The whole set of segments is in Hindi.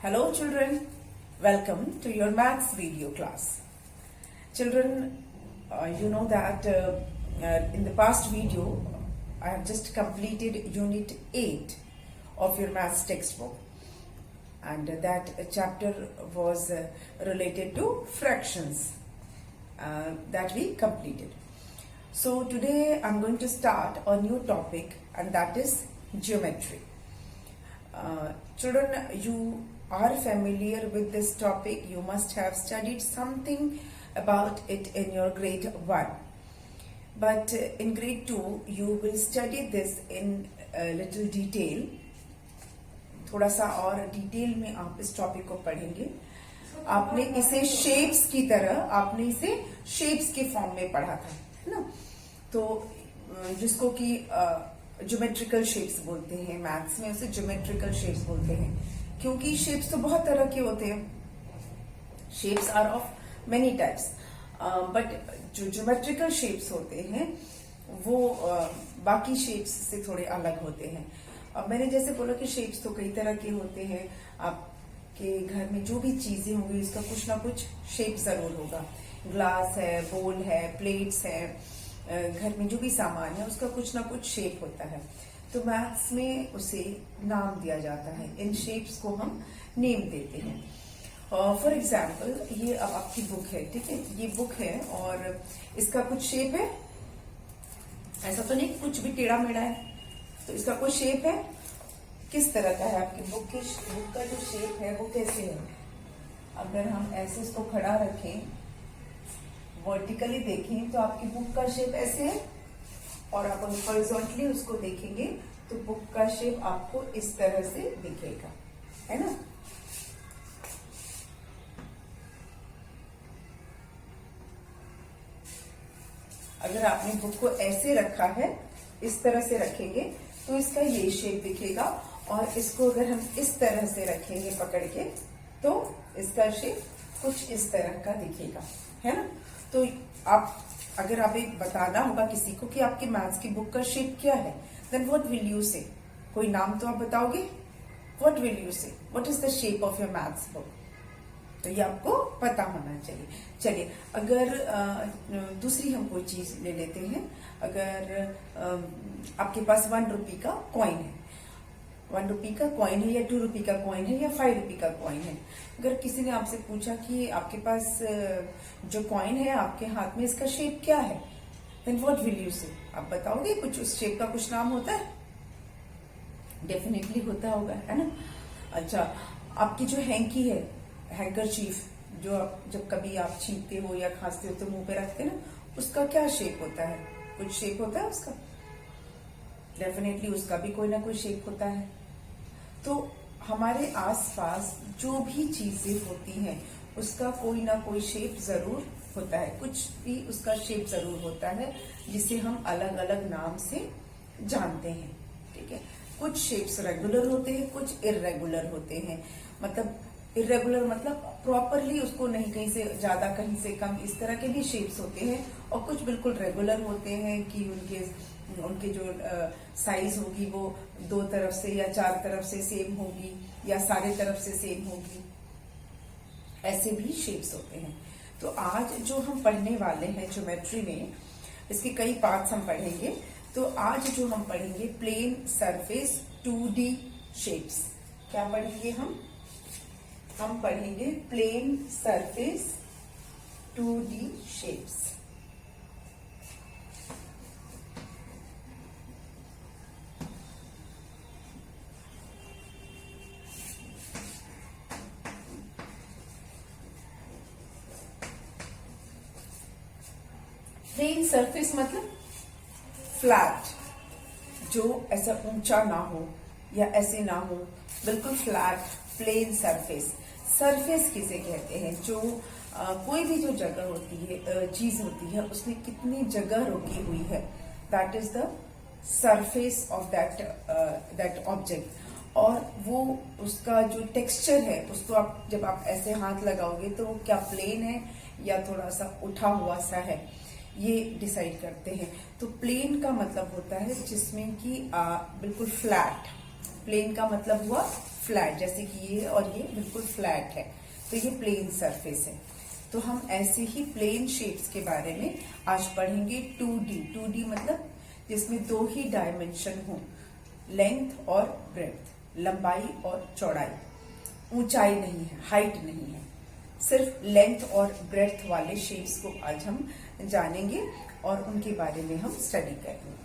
Hello children, welcome to your maths video class. Children, you know that in the past video I have just completed unit 8 of your maths textbook, and that chapter was related to fractions that we completed. So today I'm going to start a new topic, and that is geometry. Children, you are familiar with this topic. You must have studied something about it in your grade 1. But in grade 2, you will study this in a little detail. थोड़ा सा और डिटेल में आप इस टॉपिक को पढ़ेंगे. आपने इसे शेप्स की तरह, आपने इसे शेप्स के फॉर्म में पढ़ा था, है ना? तो जिसको कि ज्योमेट्रिकल शेप्स बोलते हैं, मैथ्स में उसे ज्योमेट्रिकल शेप्स बोलते हैं, क्योंकि शेप्स तो बहुत तरह के होते हैं. Shapes are of many types, but जो ज्योमेट्रिकल शेप्स होते हैं वो बाकी शेप्स से थोड़े अलग होते हैं. अब मैंने जैसे बोला कि शेप्स तो कई तरह के होते हैं. आपके घर में जो भी चीजें होंगी उसका कुछ ना कुछ शेप जरूर होगा. ग्लास है, बोल है, प्लेट्स है, घर में जो भी सामान है उसका कुछ ना कुछ शेप होता है. तो मैथ्स में उसे नाम दिया जाता है. इन शेप्स को हम नेम देते हैं. फॉर एग्जाम्पल, ये अब आपकी बुक है, ठीक है? ये बुक है और इसका कुछ शेप है. ऐसा तो नहीं कुछ भी टेढ़ा मेढ़ा है, तो इसका कोई शेप है. किस तरह का है आपकी बुक का जो शेप है वो कैसे है? अगर हम ऐसे इसको खड़ा रखें, वर्टिकली देखें, तो आपकी बुक का शेप ऐसे है, और आप हॉरिजॉन्टली उसको देखेंगे तो बुक का शेप आपको इस तरह से दिखेगा, है ना? अगर आपने बुक को ऐसे रखा है, इस तरह से रखेंगे तो इसका ये शेप दिखेगा, और इसको अगर हम इस तरह से रखेंगे पकड़ के, तो इसका शेप कुछ इस तरह का दिखेगा, है ना? तो अगर आप एक बताना होगा किसी को कि आपके मैथ्स की बुक का शेप क्या है, देन व्हाट विल यू से? कोई नाम तो आप बताओगे. व्हाट विल यू से? What is the shape of your maths book? तो ये आपको पता होना चाहिए. चलिए, अगर दूसरी हम कोई चीज ले लेते हैं. अगर आपके पास 1 रुपये का कॉइन है, 1 रुपये का कॉइन है, या 2 रुपये का कॉइन है, या 5 रुपये का कॉइन है. अगर किसी ने आपसे पूछा कि आपके पास जो कॉइन है आपके हाथ में, इसका शेप क्या है, देन व्हाट विल यू से? आप बताओगे कुछ उस शेप का कुछ नाम होता है? डेफिनेटली होता होगा, है ना? अच्छा, आपकी जो हैंकी है, हैंकरचीफ, जो जब कभी आप छींकते हो या खांसते हो तो मुंह पे रखते ना, उसका क्या शेप होता है? कुछ शेप होता है उसका. डेफिनेटली उसका भी कोई ना कोई शेप होता है. तो हमारे आसपास जो भी चीजें होती हैं उसका कोई ना कोई शेप जरूर होता है. कुछ भी उसका शेप जरूर होता है, जिसे हम अलग अलग नाम से जानते हैं, ठीक है? कुछ शेप्स रेगुलर होते हैं, कुछ इर्रेगुलर होते हैं. मतलब इरेगुलर मतलब प्रॉपरली उसको नहीं, कहीं से ज्यादा कहीं से कम, इस तरह के भी शेप्स होते हैं. और कुछ बिल्कुल रेगुलर होते हैं कि उनके जो साइज होगी वो 2 तरफ से या 4 तरफ से सेम होगी, या सारे तरफ से सेम होगी. ऐसे भी शेप्स होते हैं. तो आज जो हम पढ़ने वाले हैं ज्योमेट्री में, इसके कई पार्ट्स हम पढ़ेंगे. तो आज जो हम पढ़ेंगे प्लेन सरफेस 2D शेप्स. क्या पढ़ेंगे हम पढ़ेंगे plane surface 2D shapes. Plane surface मतलब फ्लैट, जो ऐसा ऊंचा ना हो या ऐसे ना हो, बिल्कुल फ्लैट प्लेन सरफेस. सरफेस किसे कहते हैं? जो कोई भी जो जगह होती है, चीज होती है, उसमें कितनी जगह रुकी हुई है, that is the surface of that object. और वो उसका जो टेक्सचर है, उसको आप जब आप ऐसे हाथ लगाओगे तो वो क्या प्लेन है या थोड़ा सा उठा हुआ सा है, ये डिसाइड करते हैं. तो प्लेन का मतलब होता है जिसमें कि बिल्कुल फ्लैट. प्लेन का मतलब हुआ फ्लैट, जैसे कि ये और ये बिल्कुल फ्लैट है, तो ये प्लेन सरफेस है। तो हम ऐसे ही प्लेन शेप्स के बारे में आज पढ़ेंगे। 2D, 2D मतलब जिसमें दो ही डायमेंशन हो, लेंथ और ब्रेड्थ, लंबाई और चौड़ाई, ऊंचाई नहीं है, हाइट नहीं है, सिर्फ लेंथ और ब्रेड्थ वाले शेप्स को आज हम जानेंगे और उनके बारे में हम स्टडी करेंगे।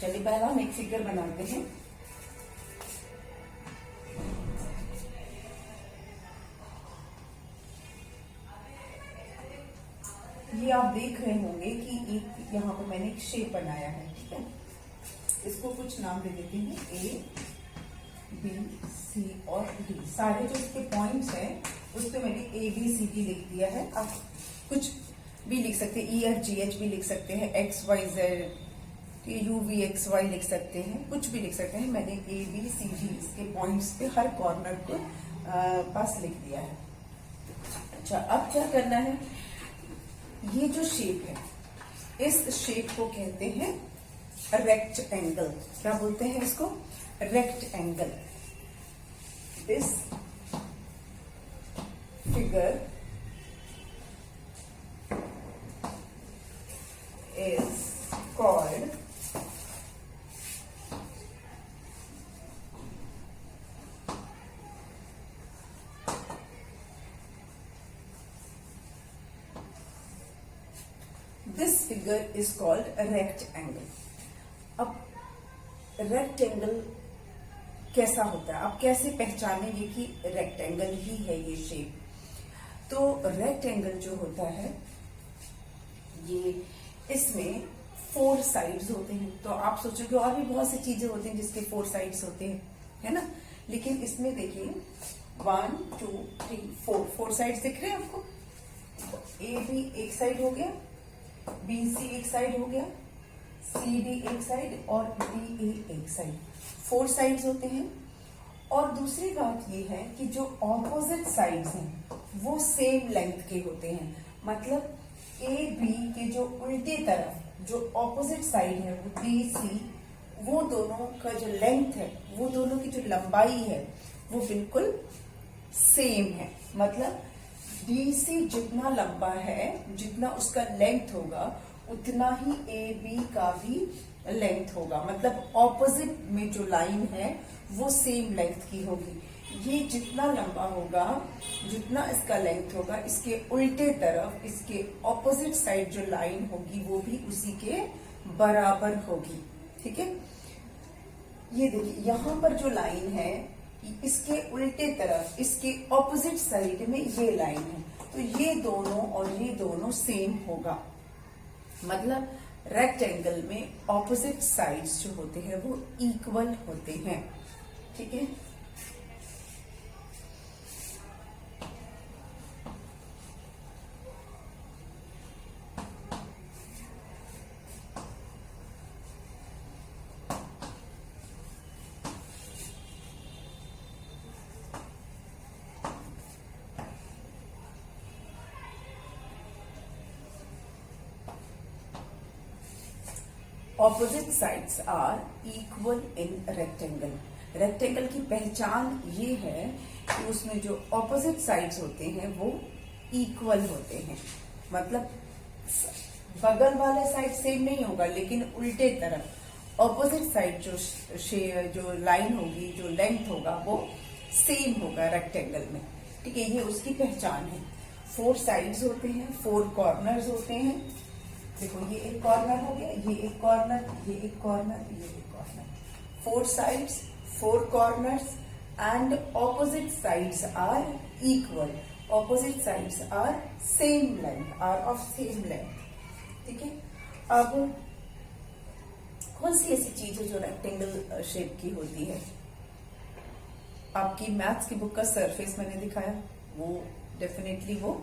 चलिए पहला हम एक फिगर बनाते हैं। ये आप देख रहे होंगे कि एक यहाँ पर मैंने एक शेप बनाया है, ठीक है। इसको कुछ नाम दे देते हैं, A, B, C और D। सारे जो इसके पॉइंट्स हैं उस पे मैंने A, B, C, D लिख दिया है। आप कुछ भी लिख सकते हैं, E, F, G, H भी लिख सकते हैं, X, Y, Z, U, V, X, Y लिख सकते हैं, कुछ भी लिख सकते हैं। मैंने A, B, C, D इसके पॉइंट्स पे हर कॉर्नर को पास लिख दिया है। अच्छा, अब क्या करना है, ये जो शेप है इस शेप को कहते हैं रेक्ट एंगल। क्या बोलते हैं इसको? Rectangle. This figure is called this figure is called rectangle. अब रेक्टेंगल कैसा होता है, आप कैसे पहचानेंगे कि रेक्टेंगल ही है ये शेप? तो रेक्टेंगल जो होता है ये, इसमें 4 साइड्स होते हैं। तो आप सोचोगे और भी बहुत सी चीजें होती हैं जिसके 4 साइड्स होते हैं, है ना, लेकिन इसमें देखिए 1 2 3 4 साइड्स दिख रहे हैं आपको। ए बी एक साइड हो गया, बी सी एक साइड हो गया, सी डी एक साइड और डी ए एक साइड, 4 साइड्स होते हैं। और दूसरी बात ये है कि जो ऑपोजिट साइड्स हैं वो सेम लेंथ के होते हैं। मतलब ए बी के जो उल्टी तरफ जो ऑपोजिट साइड है वो डी सी, वो दोनों का जो लेंथ है, वो दोनों की जो लंबाई है वो बिल्कुल सेम है। मतलब DC जितना लंबा है, जितना उसका लेंथ होगा उतना ही AB का भी लेंथ होगा। मतलब ऑपोजिट में जो लाइन है वो सेम लेंथ की होगी। ये जितना लंबा होगा, जितना इसका लेंथ होगा, इसके उल्टे तरफ इसके ऑपोजिट साइड जो लाइन होगी वो भी उसी के बराबर होगी, ठीक है। ये देखिए यहाँ पर जो लाइन है इसके उल्टे तरफ, इसके ऑपोजिट साइड में ये लाइन है, तो ये दोनों और ये दोनों सेम होगा। मतलब रेक्टेंगल में ऑपोजिट साइड्स जो होते हैं वो इक्वल होते हैं, ठीक है। Opposite sides are equal in rectangle. Rectangle की पहचान ये है कि उसमें जो ऑपोजिट साइड्स होते हैं वो इक्वल होते हैं। मतलब बगल वाला साइड सेम नहीं होगा, लेकिन उल्टे तरफ ऑपोजिट साइड जो लाइन होगी, जो लेंथ होगा वो सेम होगा रेक्टेंगल में, ठीक है। ये उसकी पहचान है। 4 साइड्स होते हैं, 4 कॉर्नर्स होते हैं। देखो ये एक कॉर्नर हो गया, ये एक कॉर्नर, ये एक कॉर्नर, ये एक corner. 4 sides, 4 corners and opposite sides are equal. Opposite sides are same length, are of same length, ठीक है। अब कौन सी ऐसी चीज है जो रेक्टेंगल शेप की होती है? आपकी मैथ्स की बुक का सरफेस मैंने दिखाया, वो डेफिनेटली वो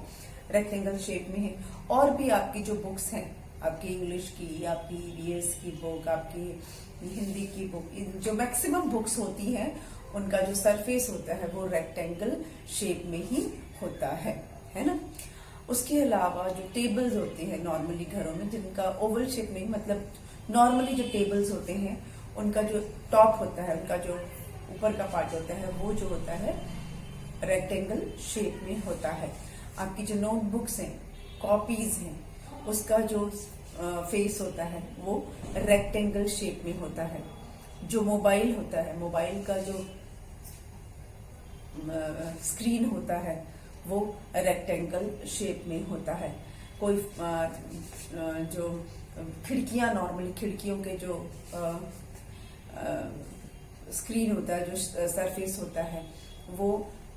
रेक्टेंगल शेप में है। और भी आपकी जो बुक्स हैं, आपकी इंग्लिश की, आपकी EVS की बुक, आपकी हिंदी की बुक, जो मैक्सिमम बुक्स होती हैं उनका जो सरफेस होता है वो रेक्टेंगल शेप में ही होता है ना। उसके अलावा जो टेबल्स होते हैं नॉर्मली घरों में, जिनका ओवल शेप में, मतलब नॉर्मली जो टेबल्स होते हैं उनका जो टॉप होता है, उनका जो ऊपर का पार्ट होता है वो जो होता है रेक्टेंगल शेप में होता है। आपकी जो नोटबुक्स हैं, कॉपीज हैं, उसका जो फेस होता है वो रेक्टेंगल शेप में होता है। जो मोबाइल होता है, मोबाइल का जो स्क्रीन होता है वो रेक्टेंगल शेप में होता है। कोई जो खिड़कियां, नॉर्मली खिड़कियों के जो स्क्रीन होता है, जो सरफेस होता है, वो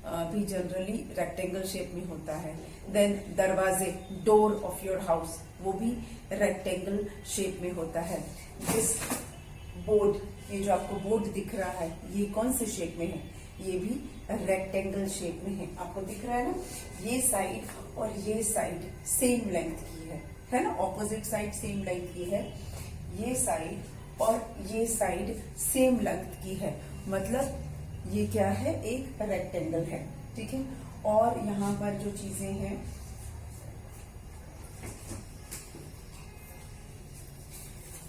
भी जनरली रेक्टेंगल शेप में होता है। देन दरवाजे, डोर ऑफ योर हाउस, वो भी रेक्टेंगल शेप में होता है। दिस बोर्ड, ये जो आपको बोर्ड दिख रहा है, ये कौन से शेप में है? ये भी रेक्टेंगल शेप में है। आपको दिख रहा है ना, ये साइड और ये साइड सेम लेंथ की है ना, ऑपोजिट साइड सेम लेंथ की है। ये साइड और ये साइड सेम लेंथ की है, मतलब ये क्या है? एक रेक्टेंगल है, ठीक है। और यहाँ पर जो चीजें हैं,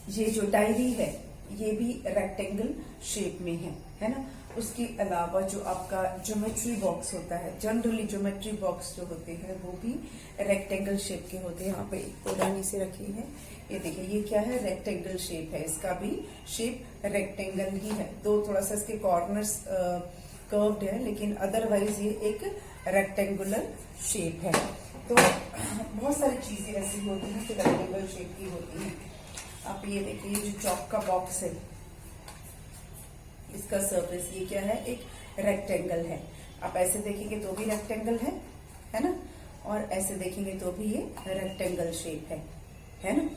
ये जो डायरी है ये भी रेक्टेंगल शेप में है ना। उसके अलावा जो आपका ज्योमेट्री बॉक्स होता है, जनरली ज्योमेट्री बॉक्स जो होते हैं वो भी रेक्टेंगल शेप के होते हैं। यहाँ पे एक पुरानी से रखी है, ये देखिए, ये क्या है? रेक्टेंगल शेप है। इसका भी शेप रेक्टेंगल ही है। दो थोड़ा सा इसके कॉर्नर्स कर्व्ड है, लेकिन अदरवाइज ये एक रेक्टेंगुलर शेप है। तो बहुत सारी चीजें ऐसी होती हैं जो रेक्टेंगल शेप की होती हैं। आप ये देखिए, ये जो चॉक का बॉक्स है, इसका सरफेस ये क्या है? एक रेक्टेंगल है। आप ऐसे देखेंगे तो भी रेक्टेंगल है ना, और ऐसे देखेंगे तो भी ये रेक्टेंगल शेप है ना।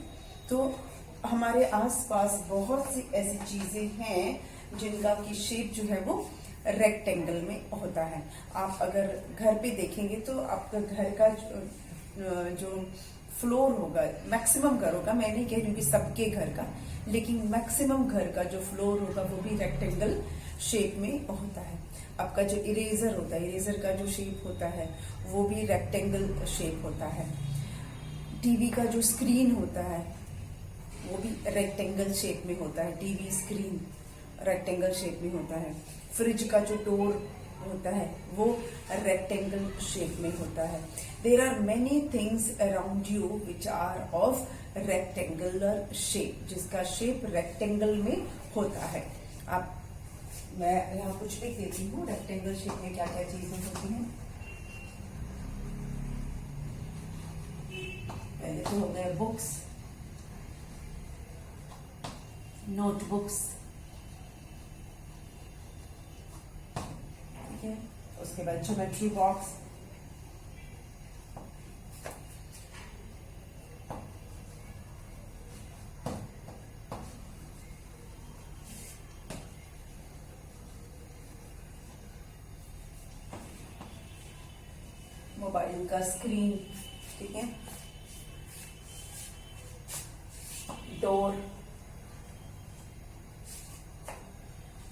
तो हमारे आसपास बहुत सी ऐसी चीजें हैं जिनका की शेप जो है वो रेक्टेंगल में होता है। आप अगर घर पे देखेंगे तो आपका घर का जो फ्लोर होगा, मैक्सिमम घर होगा, मैं नहीं कह रही हूँ कि सबके घर का, लेकिन मैक्सिमम घर का जो फ्लोर होगा वो भी रेक्टेंगल शेप में होता है। आपका जो इरेजर होता है, इरेजर का जो शेप होता है वो भी रेक्टेंगल शेप होता है। टीवी का जो स्क्रीन होता है वो भी रेक्टेंगल शेप में होता है। टीवी स्क्रीन रेक्टेंगल शेप में होता है। फ्रिज का जो डोर होता है वो रेक्टेंगल शेप में होता है। There are many things around you which are of rectangular shape, जिसका शेप रेक्टेंगल में होता है। आप, मैं यहाँ कुछ लिख देती हूँ रेक्टेंगल शेप में क्या क्या चीजें होती हैं। पहले तो हो गए बुक्स, नोटबुक्स, ठीक है। उसके बाद ज्योमेट्री बॉक्स, मोबाइल का स्क्रीन, ठीक है, डोर।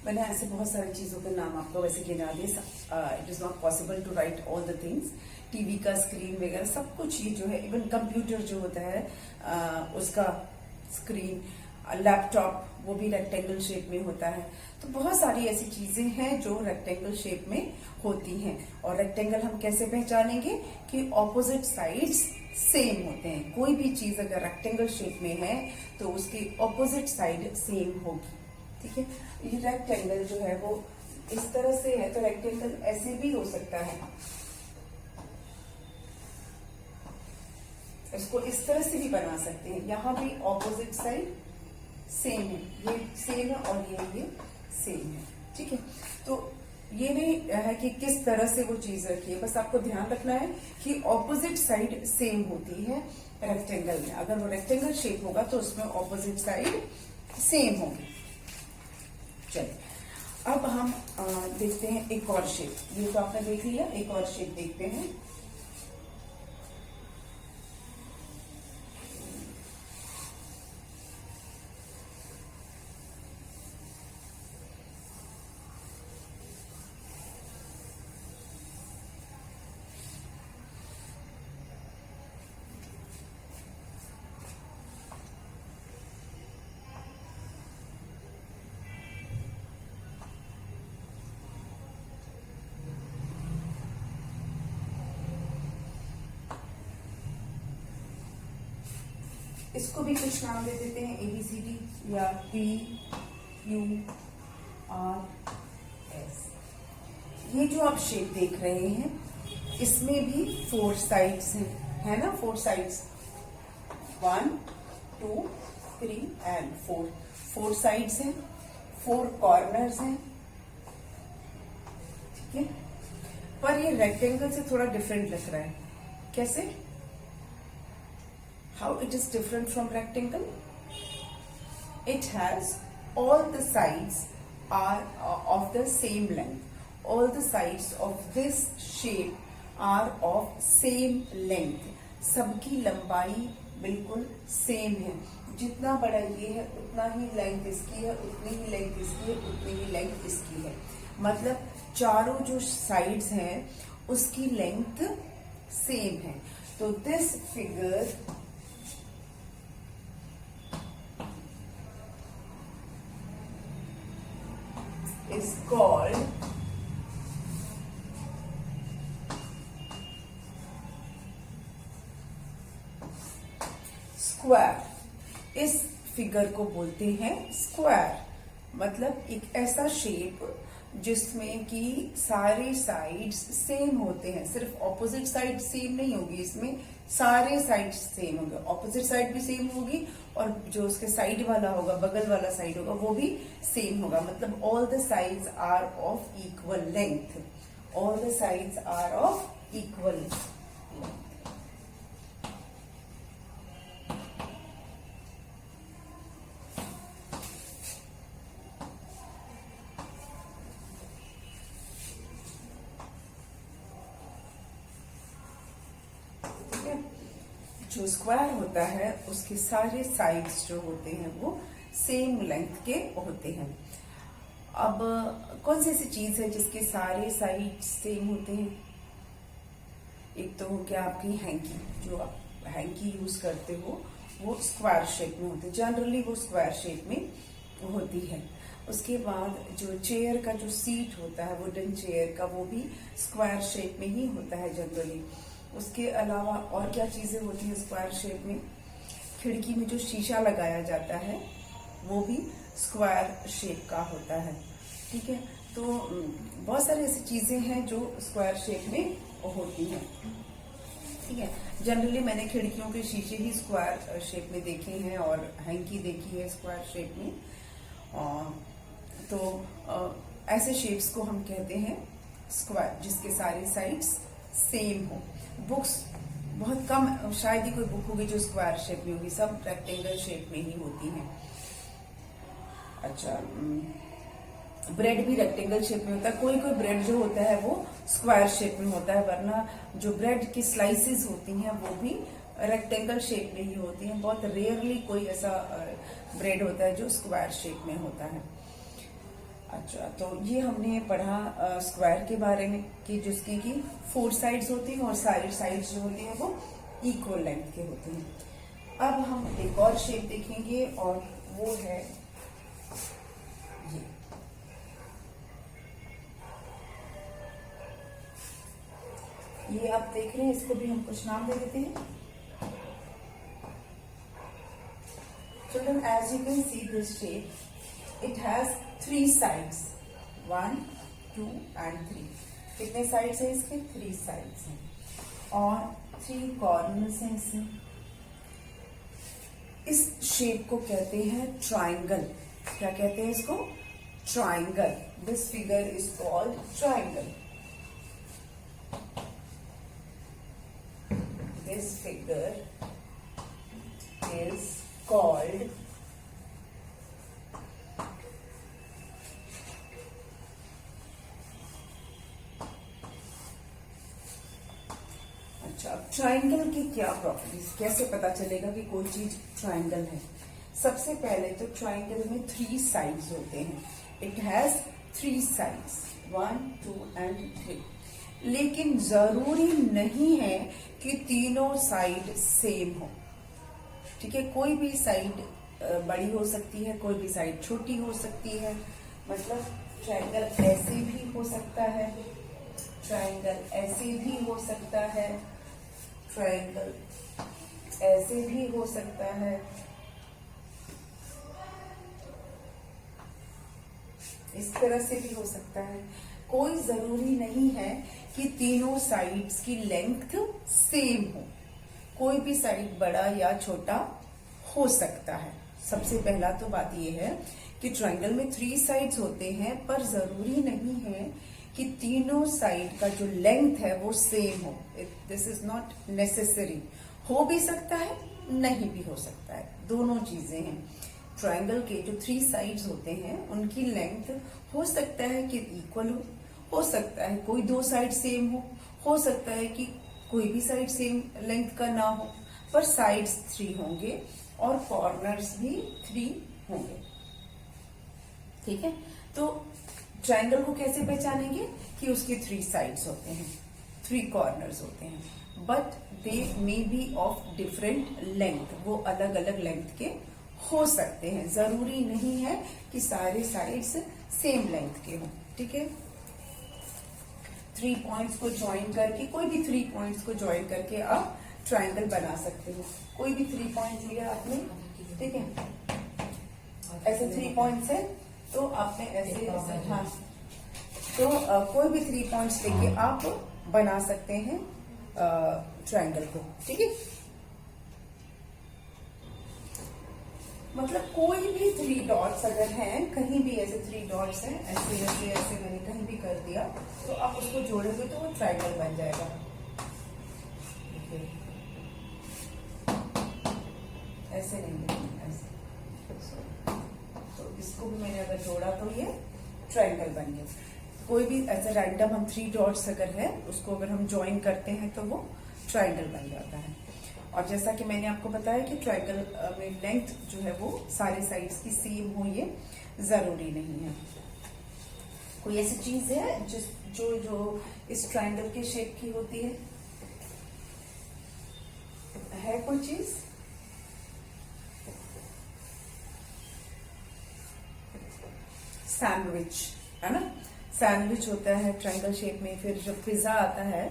मैंने ऐसे बहुत सारी चीजों के नाम आपको वैसे गिना दिए। It is not possible to write all the things. TV का स्क्रीन वगैरह सब कुछ ये जो है, इवन कंप्यूटर जो होता है उसका स्क्रीन, लैपटॉप, वो भी रेक्टेंगल शेप में होता है। तो बहुत सारी ऐसी चीजें हैं जो रेक्टेंगल शेप में होती हैं। और रेक्टेंगल हम कैसे पहचानेंगे? कि ऑपोजिट साइड्स सेम होते हैं। कोई भी चीज अगर रेक्टेंगल शेप में है तो उसकी ऑपोजिट साइड सेम होगी, ठीक है। ये रेक्टेंगल जो है वो इस तरह से है, तो रेक्टेंगल ऐसे भी हो सकता है, इसको इस तरह से भी बना सकते हैं। यहाँ भी ऑपोजिट साइड सेम है, ये सेम है और ये सेम है, ठीक है। तो ये नहीं है कि किस तरह से वो चीज रखी है, बस आपको ध्यान रखना है कि ऑपोजिट साइड सेम होती है रेक्टेंगल में। अगर वो रेक्टेंगल शेप होगा तो उसमें ऑपोजिट साइड सेम होगी। चलिए, अब हम देखते हैं एक और शेप। ये तो आपने देख लिया, एक और शेप देखते हैं। इसको भी कुछ नाम दे देते हैं, ABCD या PQRS। ये जो आप शेप देख रहे हैं इसमें भी 4 साइड्स हैं, है ना, 4 साइड्स, 1 2 3 एंड 4 साइड्स हैं, 4 कॉर्नर्स हैं, ठीक है। पर ये रेक्टेंगल से थोड़ा डिफरेंट लग रहा है, कैसे? How it is different from rectangle? It has all the sides are of the same length. All the sides of this shape are of same length. सबकी लंबाई बिल्कुल सेम है। जितना बड़ा ये है उतना ही लेंथ इसकी है, उतनी ही लेंथ इसकी है, उतनी ही लेंथ इसकी है। मतलब चारों जो साइड्स हैं उसकी लेंथ सेम है। तो this figure is called square. इस फिगर को बोलते हैं स्क्वायर। मतलब एक ऐसा शेप जिसमें कि सारे साइड्स सेम होते हैं, सिर्फ ऑपोजिट साइड सेम नहीं होगी, इसमें सारे साइड्स सेम होंगे, ऑपोजिट साइड भी सेम होगी और जो उसके साइड वाला होगा, बगल वाला साइड होगा, वो भी सेम होगा। मतलब all the sides are of equal length, all the sides are of equal length. जो स्क्वायर होता है उसके सारे साइड्स जो होते हैं वो सेम लेंथ के होते हैं। अब कौन सी ऐसी चीज है जिसके सारे साइड्स सेम होते हैं? एक तो हो गया आपकी हैंकी, जो आप हैंकी यूज करते हो वो स्क्वायर शेप में होती है, जनरली वो स्क्वायर शेप में होती है। उसके बाद जो चेयर का जो सीट होता है, वुडन चेयर का, वो भी स्क्वायर शेप में ही होता है जनरली। उसके अलावा और क्या चीजें होती है स्क्वायर शेप में? खिड़की में जो शीशा लगाया जाता है वो भी स्क्वायर शेप का होता है, ठीक है। तो बहुत सारी ऐसी चीजें हैं जो स्क्वायर शेप में होती हैं, ठीक है। जनरली मैंने खिड़कियों के शीशे ही स्क्वायर शेप में देखे हैं और हैंकी देखी है स्क्वायर शेप में। तो ऐसे शेप्स को हम कहते हैं स्क्वायर, जिसके सारे साइड्स सेम हो। बुक्स बहुत कम, शायद ही कोई बुक होगी जो स्क्वायर शेप में होगी, सब रेक्टेंगल शेप में ही होती हैं। अच्छा, ब्रेड भी रेक्टेंगल शेप में होता है, कोई कोई ब्रेड जो होता है वो स्क्वायर शेप में होता है, वरना जो ब्रेड की स्लाइसेस होती हैं वो भी रेक्टेंगल शेप में ही होती हैं। बहुत रेयरली कोई ऐसा ब्रेड होता है जो स्क्वायर शेप में होता है। अच्छा, तो ये हमने पढ़ा स्क्वायर के बारे में कि जिसकी की 4 साइड्स होती हैं और सारी साइड्स जो होती हैं वो इक्वल लेंथ के होते हैं। अब हम एक और शेप देखेंगे और वो है ये आप देख रहे हैं, इसको भी हम कुछ नाम दे देते हैं। Children, as you can see this shape, it has 3 sides, 1 2 and 3। कितने साइड्स हैं इसके? 3 साइड्स हैं और 3 कॉर्नर्स हैं इसमें। इस शेप को कहते हैं ट्राइंगल। क्या कहते हैं इसको? Triangle. This figure is called triangle. This figure is called अच्छा, ट्राइंगल की क्या प्रॉपर्टीज, कैसे पता चलेगा कि कोई चीज ट्राइंगल है? सबसे पहले तो ट्राइंगल में 3 साइड्स होते हैं। It has 3 sides, 1 2 and 3। लेकिन जरूरी नहीं है कि तीनों साइड सेम हो, ठीक है। कोई भी साइड बड़ी हो सकती है, कोई भी साइड छोटी हो सकती है। मतलब ट्रायंगल ऐसे भी हो सकता है, ट्रायंगल ऐसे भी हो सकता है, ट्रायंगल ऐसे भी हो सकता है, इस तरह से भी हो सकता है। कोई जरूरी नहीं है कि तीनों साइड्स की लेंथ सेम हो, कोई भी साइड बड़ा या छोटा हो सकता है। सबसे पहला तो बात यह है कि ट्रायंगल में 3 साइड्स होते हैं, पर जरूरी नहीं है कि तीनों साइड का जो लेंथ है वो सेम हो। This is not necessary. हो भी सकता है, नहीं भी हो सकता है, दोनों चीजें हैं। ट्रायंगल के जो 3 साइड्स होते हैं उनकी लेंथ हो सकता है कि इक्वल हो सकता है कोई 2 साइड सेम हो सकता है कि कोई भी साइड सेम लेंथ का ना हो, पर साइड्स 3 होंगे और कॉर्नर्स भी 3 होंगे। ठीक है, तो ट्रायंगल को कैसे पहचानेंगे कि उसके 3 साइड्स होते हैं, 3 कॉर्नर्स होते हैं, but they may be of different length, वो अलग अलग लेंथ के हो सकते हैं। जरूरी नहीं है कि सारे साइड्स सेम लेंथ के हों। ठीक है, 3 पॉइंट्स को ज्वाइन करके, कोई भी 3 पॉइंट्स को ज्वाइन करके आप ट्रायंगल बना सकते हो। कोई भी 3 पॉइंट लिया आपने, ठीक है, ऐसे 3 पॉइंट्स है तो आपने ऐसे, हाँ, तो कोई भी 3 पॉइंट्स लेके आप बना सकते हैं ट्रायंगल को। ठीक है, मतलब कोई भी 3 डॉट्स अगर हैं, कहीं भी ऐसे 3 डॉट्स हैं, ऐसे ऐसे ऐसे मैंने कहीं भी कर दिया, तो आप उसको जोड़ोगे तो वो ट्रायंगल बन जाएगा। ऐसे नहीं, ऐसे, तो इसको भी मैंने अगर जोड़ा तो ये ट्रायंगल बन गया। कोई भी ऐसा रैंडम हम 3 डॉट्स अगर है, उसको अगर हम ज्वाइन करते हैं तो वो ट्रायंगल बन जाता है। और जैसा कि मैंने आपको बताया कि ट्रायंगल में लेंथ जो है वो सारे साइड्स की सेम हो, ये जरूरी नहीं है। कोई ऐसी चीज है जो इस ट्रायंगल के शेप की होती है कोई चीज? सैंडविच, है ना, सैंडविच होता है ट्रायंगल शेप में। फिर जब पिज्जा आता है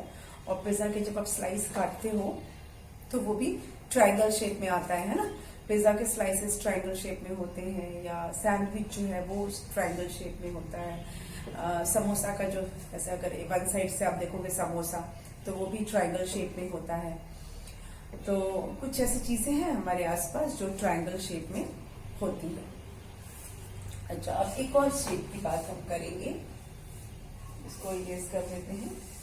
और पिज्जा के जब आप स्लाइस काटते हो तो वो भी ट्रायंगल शेप में आता है ना, पिज्जा के स्लाइसेस ट्रायंगल शेप में होते हैं, या सैंडविच जो है वो ट्रायंगल शेप में होता है। समोसा का जो, ऐसे अगर वन साइड से आप देखोगे समोसा, तो वो भी ट्रायंगल शेप में होता है। तो कुछ ऐसी चीजें हैं हमारे आसपास जो ट्रायंगल शेप में होती है। अच्छा, अब एक और शेप की बात हम करेंगे, इसको इरेज कर देते हैं।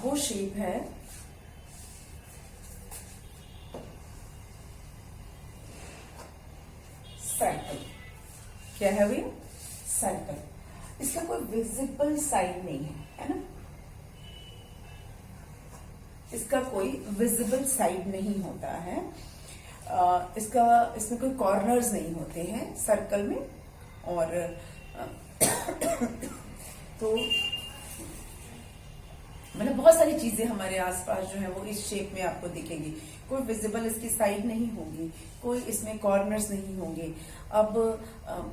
वो शेप है सर्कल। क्या है वो? सर्कल। इसका कोई विजिबल साइड नहीं है ना, इसका कोई विजिबल साइड नहीं होता है। इसमें कोई कॉर्नर्स नहीं होते हैं सर्कल में। और तो मतलब बहुत सारी चीजें हमारे आसपास जो है वो इस शेप में आपको दिखेंगी। कोई विजिबल इसकी साइड नहीं होगी, कोई इसमें कॉर्नर्स नहीं होंगे। अब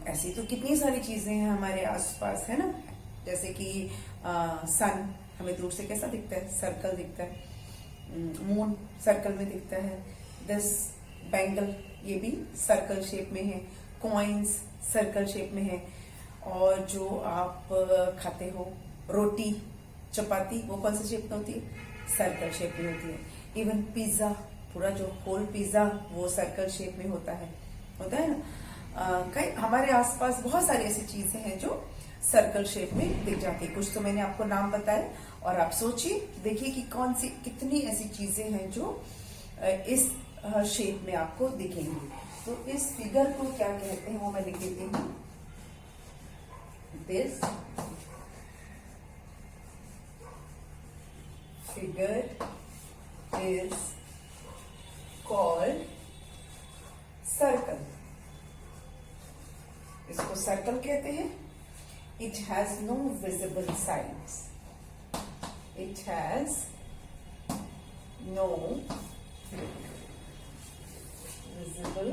ऐसी तो कितनी सारी चीजें हैं हमारे आसपास, है ना, जैसे कि सन हमें दूर से कैसा दिखता है? सर्कल दिखता है। मून सर्कल में दिखता है। दिस बैंगल, ये भी सर्कल शेप में है। कॉइन्स सर्कल शेप में है। और जो आप खाते हो रोटी, चपाती, वो कौन सा शेप में होती है? सर्कल शेप में होती है। इवन पिज्जा, पूरा जो होल पिज्जा वो सर्कल शेप में होता है ना। कई हमारे आसपास बहुत सारी ऐसी चीजें हैं जो सर्कल शेप में दिख जाती है। कुछ तो मैंने आपको नाम बताए, और आप सोचिए, देखिए कि कौन सी कितनी ऐसी चीजें हैं जो इस शेप में आपको दिखेंगी। तो इस फिगर को क्या कहते हैं वो मैं लिख देती हूँ। This figure is called circle. इसको सर्कल कहते हैं। It has no visible sides. It has no visible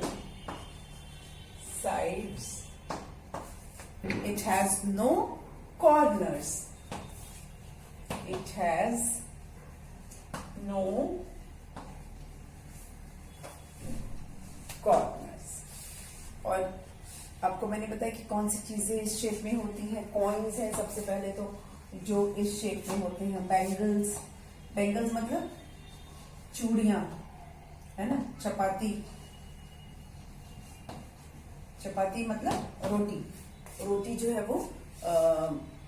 sides It has no corners. It has no corners. और आपको मैंने बताया कि कौन सी चीजें इस शेप में होती हैं. कॉइन्स है सबसे पहले तो जो इस शेप में होते हैं. बैंगल्स, बैंगल्स मतलब चूड़ियां, है ना. चपाती, चपाती मतलब रोटी. रोटी जो है वो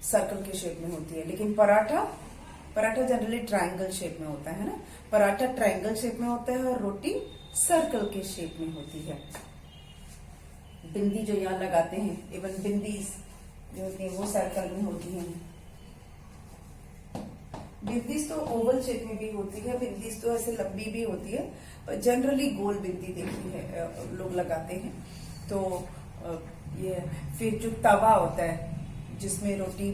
सर्कल के शेप में होती है. लेकिन paratha, paratha generally triangle shape में होता है ना. पराठा ट्रायंगल शेप में होता है और रोटी सर्कल के शेप में होती है. बिंदी जो यहाँ लगाते हैं, इवन बिंदीज जो होती है वो सर्कल में होती हैं. बिंदीज तो ओवल शेप में भी होती है, बिंदीज तो ऐसे लंबी भी होती है, पर जनरली गोल बिंदी देखी है लोग लगाते हैं. तो ये फिर जो तवा होता है जिसमें रोटी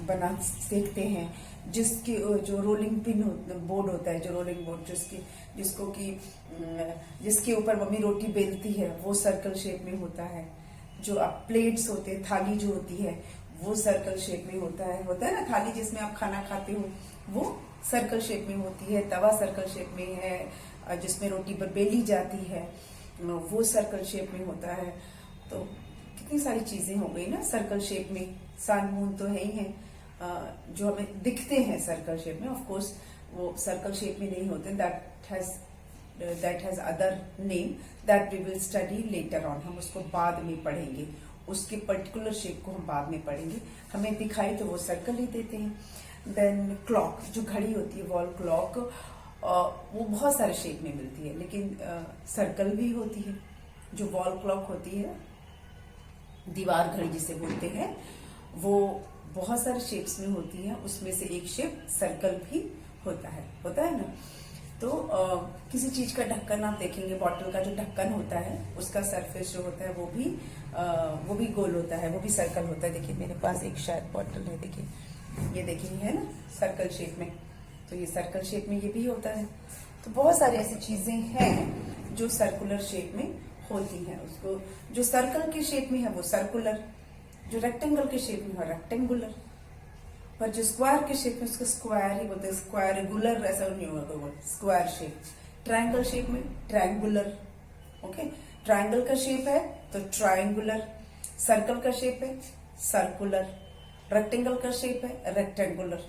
बना सेकते हैं, जिसके जो रोलिंग पिन बोर्ड होता है, जो रोलिंग बोर्ड जिसको कि जिसके ऊपर मम्मी रोटी बेलती है, वो सर्कल शेप में होता है. जो आप प्लेट्स होते हैं, थाली जो होती है वो सर्कल शेप में होता है ना. थाली जिसमें आप खाना खाते हो वो सर्कल शेप में होती है. तवा सर्कल शेप में है, जिसमें रोटी बेली जाती है वो सर्कल शेप में होता है. तो कितनी सारी चीजें हो गई ना सर्कल शेप में. सन मून तो है ही है जो हमें दिखते हैं सर्कल शेप में. ऑफ कोर्स वो सर्कल शेप में नहीं होते. That has other name that we will study later on. हम उसको बाद में पढ़ेंगे, उसके पर्टिकुलर शेप को हम बाद में पढ़ेंगे. हमें दिखाई तो वो सर्कल ही देते हैं. देन क्लॉक, जो घड़ी होती है वॉल क्लॉक, वो बहुत सारे शेप में मिलती है, लेकिन सर्कल भी होती है. जो वॉल क्लॉक होती है, दीवार घड़ी जिसे बोलते हैं, वो बहुत सारे शेप्स में होती है. उसमें से एक शेप सर्कल भी होता है ना. तो किसी चीज का ढक्कन आप देखेंगे, बॉटल का जो ढक्कन होता है उसका सरफेस जो होता है वो भी गोल होता है, वो भी सर्कल होता है. देखिए मेरे पास एक शायद बॉटल है, देखिए ये देखिए है ना सर्कल शेप में. तो ये सर्कल शेप में ये भी होता है. तो बहुत सारी ऐसी चीजें हैं जो सर्कुलर शेप में होती हैं. उसको जो सर्कल के शेप में है वो सर्कुलर, जो रेक्टेंगल के शेप में है रेक्टेंगुलर, पर जो स्क्वायर के शेप में उसको स्क्वायर ही बोलते हैं. स्क्वायर गुलर ऐसा नहीं होगा वो स्क्वायर शेप. ट्रायंगल शेप में ट्रायंगुलर. ओके, ट्रायंगल का शेप है तो ट्रायंगुलर. सर्कल का शेप है सर्कुलर. रेक्टेंगल का शेप है रेक्टेंगुलर.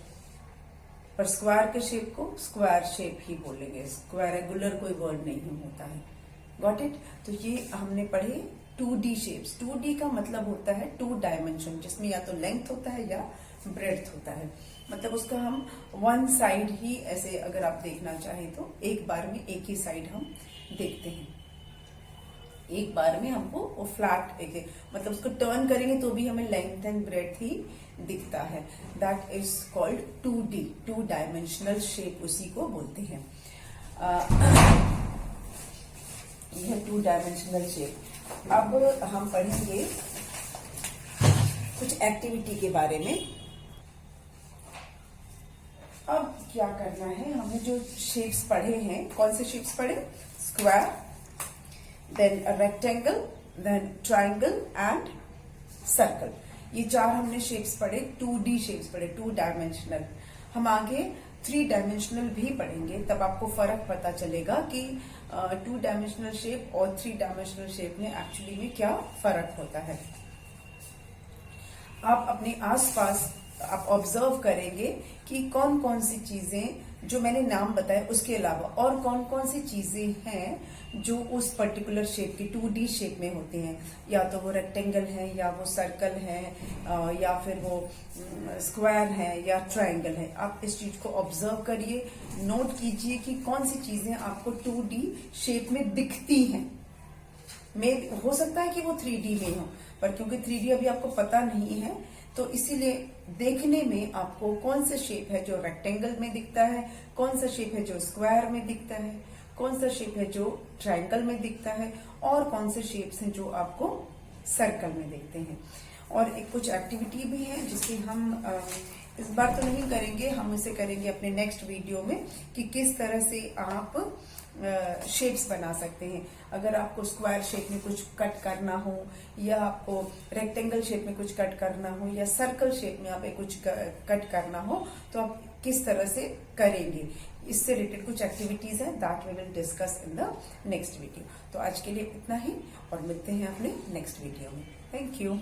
पर स्क्वायर के शेप को स्क्वायर शेप ही बोलेंगे. स्क्वायरगुलर कोई वर्ड नहीं होता है. Got it. तो ये हमने पढ़े 2D शेप्स. 2D का मतलब होता है 2 डायमेंशन, जिसमें या तो लेंथ होता है या ब्रेड्थ होता है. मतलब उसका हम वन साइड ही ऐसे अगर आप देखना चाहें तो एक बार में एक ही साइड हम देखते हैं. एक बार में हमको वो फ्लैट एक मतलब उसको टर्न करेंगे तो भी हमें लेंथ एंड ब्रेड्थ ही दिखता है. That is called 2D, 2 dimensional shape उसी को बोलते हैं. यह 2 डायमेंशनल शेप. अब हम पढ़ेंगे कुछ एक्टिविटी के बारे में. अब क्या करना है, हमने जो शेप्स पढ़े हैं, कौन से शेप्स पढ़े? Square, then rectangle, then triangle and circle. ये 4 हमने शेप्स पढ़े. 2D शेप्स पढ़े, 2 डायमेंशनल. हम आगे 3 डायमेंशनल भी पढ़ेंगे, तब आपको फर्क पता चलेगा कि 2 डायमेंशनल शेप और 3 डायमेंशनल शेप में एक्चुअली में क्या फर्क होता है. आप अपने आसपास आप ऑब्जर्व करेंगे कि कौन कौन सी चीजें जो मैंने नाम बताए उसके अलावा और कौन कौन सी चीजें हैं जो उस पर्टिकुलर शेप की 2D शेप में होती हैं. या तो वो रेक्टेंगल है, या वो सर्कल है, या फिर वो स्क्वायर है, या ट्रायंगल है. आप इस चीज को ऑब्जर्व करिए, नोट कीजिए कि कौन सी चीजें आपको 2D शेप में दिखती हैं. हो सकता है कि वो 3D में हो, पर क्योंकि 3D अभी आपको पता नहीं है तो इसीलिए देखने में आपको कौन सा शेप है जो रेक्टेंगल में दिखता है, कौन सा शेप है जो स्क्वायर में दिखता है, कौन सा शेप है जो ट्रायंगल में दिखता है, और कौन से शेप्स हैं जो आपको सर्कल में दिखते हैं. और एक कुछ एक्टिविटी भी है जिसे हम इस बार तो नहीं करेंगे, हम इसे करेंगे अपने नेक्स्ट वीडियो में कि किस तरह से आप शेप्स बना सकते हैं। अगर आपको स्क्वायर शेप में कुछ कट करना हो, या आपको रेक्टेंगल शेप में कुछ कट करना हो, या सर्कल शेप में आप कुछ कट करना हो, तो आप किस तरह से करेंगे, इससे रिलेटेड कुछ एक्टिविटीज है, that we will discuss in the next video. तो आज के लिए इतना ही, और मिलते हैं अपने नेक्स्ट वीडियो में। Thank you.